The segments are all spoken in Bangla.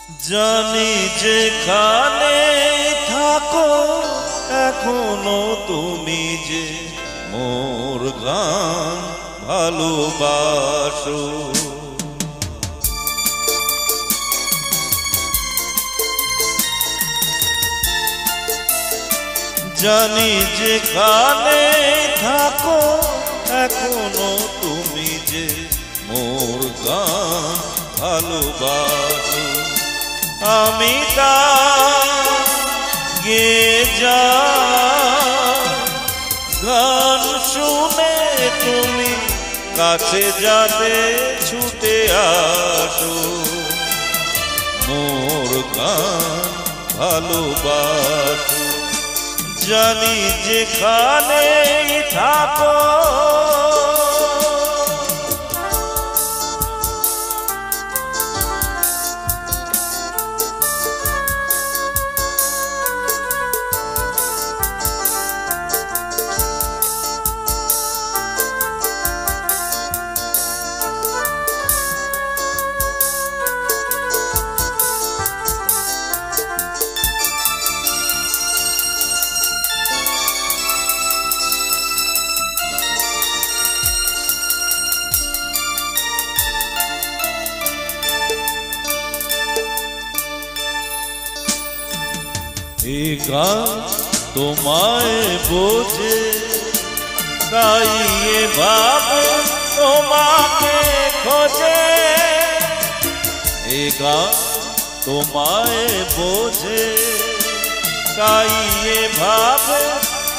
জানি যেখানে থাকো এখনো তুমি যে মোর গান ভালোবাসো। জানি যেখানে থাকো এখনো তুমি যে মোর গান ভালোবাসো। আমি তা গে যা গান শুনে তুমি কাছে যাতে ছুটে আসো। মোর গান ভালোবাসো। জানি যেখানে থাকো এ গান তোমায় বোঝে তাই ভাবে তোমাকে খোঁজে। এ গান তোমায় বোঝে তাই ভাবে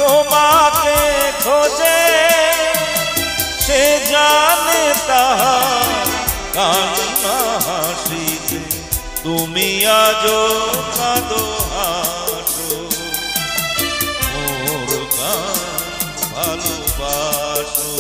তোমাকে খোঁজে। সে জানে তাহার কান্না হাসিতে তুমি আজো কাঁদো হাসো। মোর গান ভালোবাসো।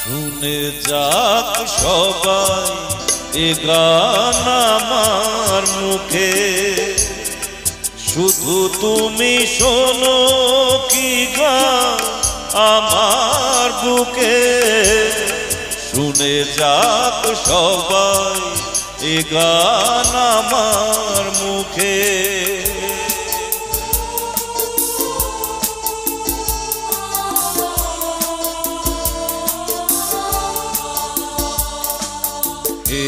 শুনে যাক সবাই এ গান আমার মুখে, শুধু তুমি শোনো কি গান আমার বুকে। শুনে যাক সবাই এ গান আমার মুখে।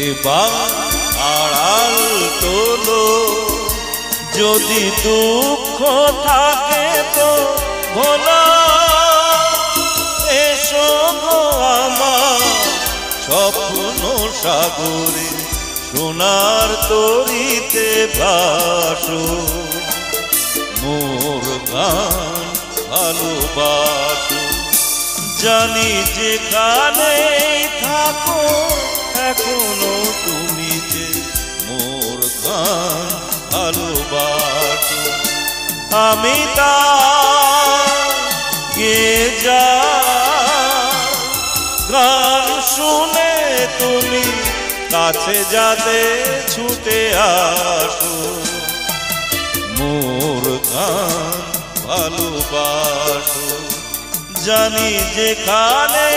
এবার আড়াল তোলো যদি দুঃখ থাকে তো ভোলা। এসো গো আমার স্বপ্ন সাগরে সোনার তরিতে ভাসো। মোর গান ভালোবাসো। জানি যেখানে থাকো এখনো তুমি যে মোর গান ভালোবাসো। আমি তা গে যা গান শুনে তুমি কাছে যাতে ছুটে আসো। মোর গান ভালোবাসো। জানি যেখানে